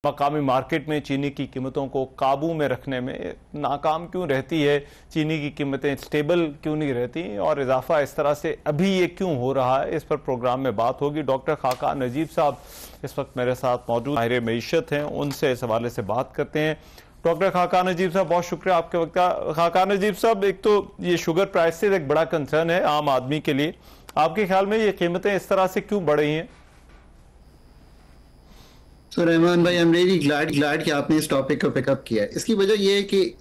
मकामी मार्केट में चीनी की कीमतों को काबू में रखने में नाकाम क्यों रहती है, चीनी की कीमतें स्टेबल क्यों नहीं रहती और इजाफा इस तरह से अभी ये क्यों हो रहा है, इस पर प्रोग्राम में बात होगी। डॉक्टर खाकान नजीब साहब इस वक्त मेरे साथ मौजूद, माहिर मईशत हैं, उनसे इस हवाले से बात करते हैं। डॉक्टर खाकान नजीब साहब, बहुत शुक्रिया आपके वक्त का। खाकान नजीब साहब, एक तो ये शुगर प्राइसेस एक बड़ा कंसर्न है आम आदमी के लिए, आपके ख्याल में ये कीमतें इस तरह से क्यों बढ़ रही हैं? तो रहमान भाई, आई एम रियली ग्लैड कि आपने इस टॉपिक को पिकअप किया है। इसकी वजह यह है कि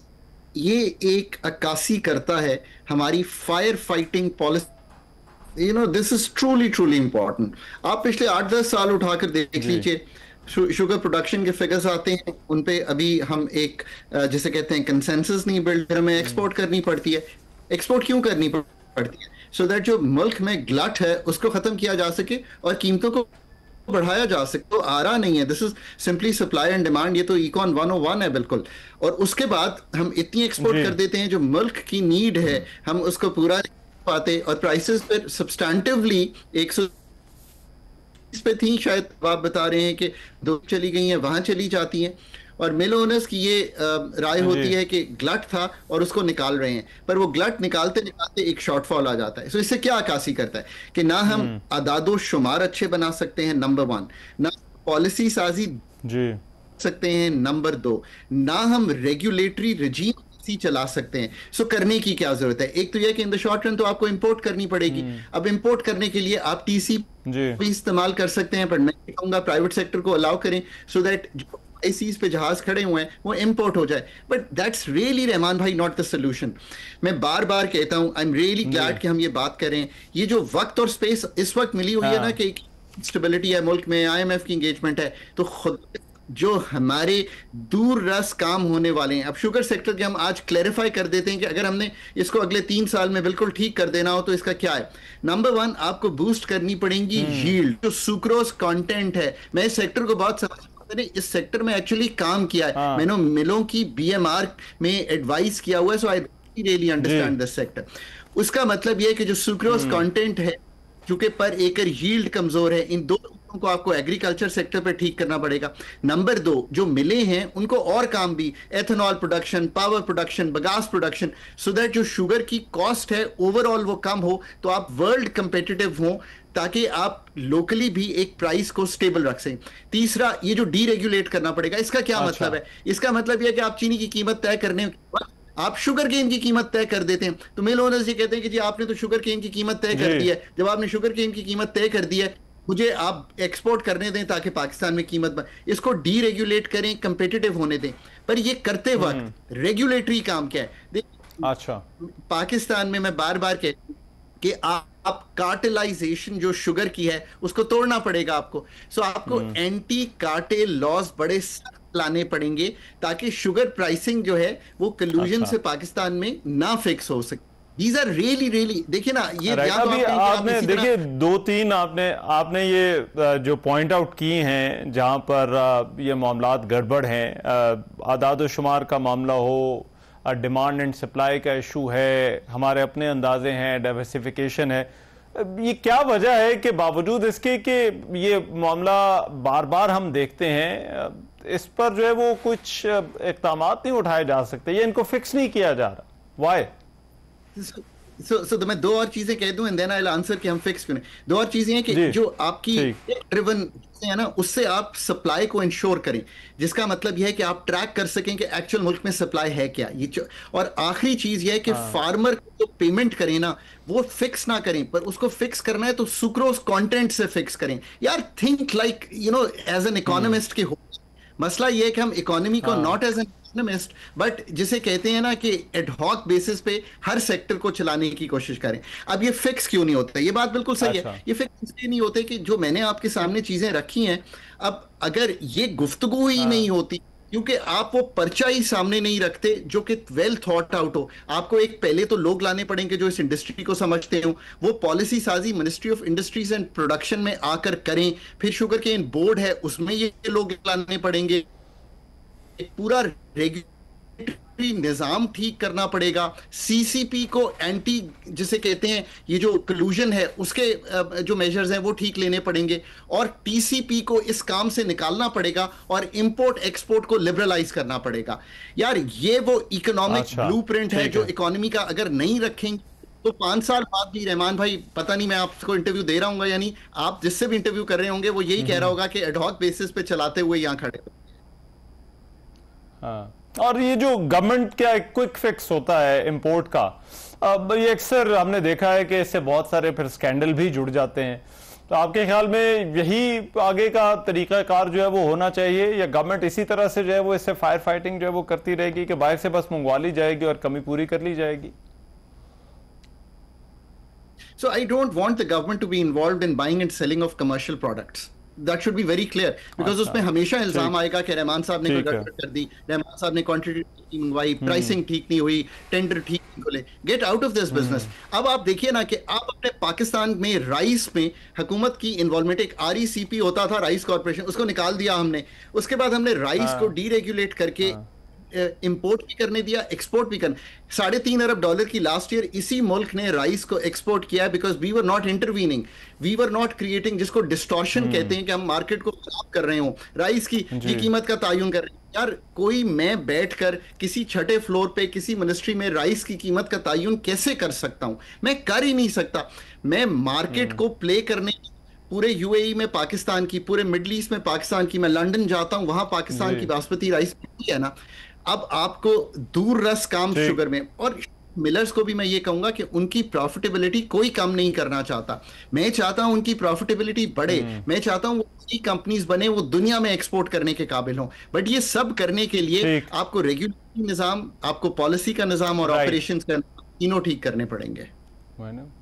ये एक अक्कासी करता है हमारी fire fighting policy. This is truly important. आप पिछले 8-10 साल उठाकर देख लीजिए, शुगर प्रोडक्शन के फिगर्स आते हैं, उन पे अभी हम एक जिसे कहते हैं कंसेंसस नहीं बिल्ड, हमें एक्सपोर्ट करनी पड़ती है। एक्सपोर्ट क्यों करनी पड़ती है? सो दैट जो मुल्क में ग्लट है उसको खत्म किया जा सके और कीमतों को बढ़ाया जा सके। तो आ रहा नहीं है, this is simply supply and demand. ये तो इकॉन 101 है बिल्कुल। और उसके बाद हम इतनी एक्सपोर्ट कर देते हैं, जो मुल्क की नीड है हम उसको पूरा नहीं पाते, और प्राइसेस पर सब्सटैंटिवली 120 पे थी, शायद आप बता रहे हैं कि 2 चली गई हैं, वहां चली जाती हैं। और मिल ओनर्स की ये राय होती है कि ग्लट था और उसको निकाल रहे हैं, पर वो ग्लट निकालते निकालते एक शॉर्टफॉल आ जाता है। सो इससे क्या अक्कासी करता है कि ना हम अदादो शुमार अच्छे बना सकते हैं, नंबर 1, ना पॉलिसी साजी सकते हैं, नंबर 2, ना हम रेगुलेटरी रजीम चला सकते हैं। सो करने की क्या जरूरत है? एक तो यह कि इन द शॉर्ट रन तो आपको इंपोर्ट करनी पड़ेगी। अब इंपोर्ट करने के लिए आप टीसी भी इस्तेमाल कर सकते हैं, पर मैं कहूंगा प्राइवेट सेक्टर को अलाउ करें सो दैट ICs पे जहाज खड़े हुए हैं वो इंपोर्ट हो जाए। बट दैट्स रियली, रहमान भाई, नॉट द सोल्यूशन। मैं बार बार कहता हूं, आई एम रियली ग्लैड कि हम ये बात करें। ये जो वक्त और स्पेस इस वक्त मिली हुई है ना, कि स्टेबिलिटी है मुल्क में, IMF की एंगेजमेंट है, तो खुद जो हमारे दूर रस काम होने वाले हैं। अब शुगर सेक्टर के हम आज क्लैरिफाई कर देते हैं कि अगर हमने इसको अगले 3 साल में बिल्कुल ठीक कर देना हो तो इसका क्या है। नंबर 1, आपको बूस्ट करनी पड़ेगी यील्ड, जो सुक्रोज कंटेंट है। मैं इस सेक्टर को बहुत समझ, मैंने इस सेक्टर में एक्चुअली काम किया है। मैंने मिलों की BMR में एडवाइस किया हुआ है, so I really understand this sector. उसका मतलब यह है कि जो सुक्रोज कंटेंट है, चूंकि पर एकड़ यील्ड कमजोर है, इन 2 चीजों को आपको एग्रीकल्चर सेक्टर पे ठीक करना पड़ेगा। नंबर 2, जो मिले हैं उनको और काम भी, ethanol production, power production, bagasse production, so that जो शुगर की कॉस्ट है ओवरऑल वो कम हो, तो आप वर्ल्ड कंपेटिटिव हो, ताकि आप लोकली भी एक प्राइस को स्टेबल रख सकें। तीसरा, ये जो डीरेगुलेट करना पड़ेगा, इसका क्या मतलब है? इसका मतलब यह कि आप चीनी की कीमत तय करने के बाद आप शुगर केन की कीमत तय कर देते हैं। तो मिल ओनर्स ये कहते हैं कि जी आपने तो शुगर केन की कीमत तय कर दी है। जब आपने शुगर केन की कीमत तय कर दी है, मुझे आप एक्सपोर्ट करने दें ताकि पाकिस्तान में कीमत इसको डीरेगुलेट करें, कंपेटिटिव होने दें। पर ये करते वक्त रेगुलेटरी काम क्या है? अच्छा, पाकिस्तान में मैं बार बार कहता हूं कि आप कार्टेलाइजेशन जो शुगर की है उसको तोड़ना पड़ेगा आपको। सो आपको एंटी कार्टेल लॉज बड़े लाने पड़ेंगे ताकि शुगर प्राइसिंग जो है वो कलूजन से पाकिस्तान में ना फिक्स हो सके। These are really, देखिए ना, ये अभी आपने देखिए 2-3 आपने ये जो पॉइंट आउट किए हैं जहां पर ये मामलात गड़बड़ हैं, आदाद शुमार का मामला हो, डिमांड एंड सप्लाई का इशू है, हमारे अपने अंदाजे हैं, डाइवर्सिफिकेशन है। ये क्या वजह है कि बावजूद इसके कि ये मामला बार बार हम देखते हैं, इस पर जो है वो कुछ इक़दाम नहीं उठाए जा सकते, ये इनको फिक्स नहीं किया जा रहा? वाई? तो मैं 2 और चीजें कह दूं and then I will answer कि हम फिक्स क्यों नहीं। 2 और चीजें हैं कि जो आपकी ड्रिवन है ना, उससे आप सप्लाई को इंश्योर करें, जिसका मतलब यह है कि आप ट्रैक कर सकें कि एक्चुअल मुल्क में सप्लाई है क्या। ये और आखिरी चीज यह है कि फार्मर को जो पेमेंट करें ना, वो फिक्स ना करें, पर उसको फिक्स करना है तो सुक्रोज कंटेंट से फिक्स करें। यार think like as an economist के हो। मसला यह है कि हम इकोनॉमी को not as an economist, but जिसे कहते हैं ना कि एडहॉक बेसिस पे हर सेक्टर को चलाने की कोशिश करें। अब ये फिक्स क्यों नहीं होता? ये बात बिल्कुल सही है, ये फिक्स इसलिए नहीं होते कि जो मैंने आपके सामने चीजें रखी हैं, अब अगर ये गुफ्तगू ही नहीं होती, क्योंकि आप वो पर्चा ही सामने नहीं रखते जो कि वेल थॉट आउट हो। आपको एक पहले तो लोग लाने पड़ेंगे जो इस इंडस्ट्री को समझते हो, वो पॉलिसी साजी ministry of industries and production में आकर करें। फिर शुगर केन बोर्ड है, उसमें ये लोग लाने पड़ेंगे। एक पूरा निजाम ठीक करना पड़ेगा, सीसीपी को एंटी जिसे कहते हैं ये जो कलूजन है उसके जो मेजर्स हैं वो ठीक लेने पड़ेंगे, और टीसीपी को इस काम से निकालना पड़ेगा, और इंपोर्ट एक्सपोर्ट को लिबरलाइज करना पड़ेगा। यार ये वो इकोनॉमिक ब्लूप्रिंट है जो इकोनॉमी का अगर नहीं रखेंगे तो 5 साल बाद भी, रहमान भाई पता नहीं मैं आपको इंटरव्यू दे रहा हूँ या नहीं, आप जिससे भी इंटरव्यू कर रहे होंगे वो यही कह रहा होगा कि एडहॉक बेसिस पे चलाते हुए यहां खड़े। हाँ, और ये जो गवर्नमेंट का एक क्विक फिक्स होता है इंपोर्ट का, अब ये अक्सर हमने देखा है कि इससे बहुत सारे फिर स्कैंडल भी जुड़ जाते हैं। तो आपके ख्याल में यही आगे का तरीकाकार जो है वो होना चाहिए, या गवर्नमेंट इसी तरह से जो है वो इससे फायर फाइटिंग जो है वो करती रहेगी कि बाहर से बस मंगवा ली जाएगी और कमी पूरी कर ली जाएगी? So I don't want the government to be involved in buying and selling of commercial products. That should be very clear, because उसमें हमेशा इल्जाम आएगा कि रहमान साहब ने कोई गड़बड़ कर दी, रहमान साहब ने क्वांटिटी मंगवाई, प्राइसिंग ठीक नहीं हुई, टेंडर ठीक नहीं खुले। Get out of this business. अब आप देखिए ना कि आप अपने पाकिस्तान में राइस में हुकूमत की इन्वॉल्वमेंट, एक RECP होता था राइस कॉर्पोरेशन, उसको निकाल दिया हमने। उसके बाद हमने राइस को डीरेगुलेट करके इंपोर्ट भी करने दिया, एक्सपोर्ट भी करने। $3.5 अरब की लास्ट ईयर इसी मुल्क ने राइस को एक्सपोर्ट किया, because we were not intervening, we were not creating, जिसको डिस्टॉर्शन कहते हैं कि हम मार्केट को खराब कर रहे हो, राइस की कीमत का तयन कर रहे हैं। यार कोई मैं बैठकर किसी छठे फ्लोर पे किसी मिनिस्ट्री में राइस की कीमत का तयन कैसे कर सकता हूं? मैं कर ही नहीं सकता। मैं मार्केट को प्ले करने, पूरे UAE में पाकिस्तान की, पूरे मिडल ईस्ट में पाकिस्तान की, मैं लंदन जाता हूं वहां पाकिस्तान की बासमती राइस है ना। अब आपको दूर रस काम शुगर में, और मिलर्स को भी मैं ये कहूंगा कि उनकी प्रॉफिटेबिलिटी कोई कम नहीं करना चाहता। मैं चाहता हूं उनकी प्रॉफिटेबिलिटी बढ़े, मैं चाहता हूं वो कंपनीज बने, वो दुनिया में एक्सपोर्ट करने के काबिल हों। बट ये सब करने के लिए आपको रेगुलेटरी निजाम, आपको पॉलिसी का निजाम और ऑपरेशंस का तीनों ठीक करने पड़ेंगे।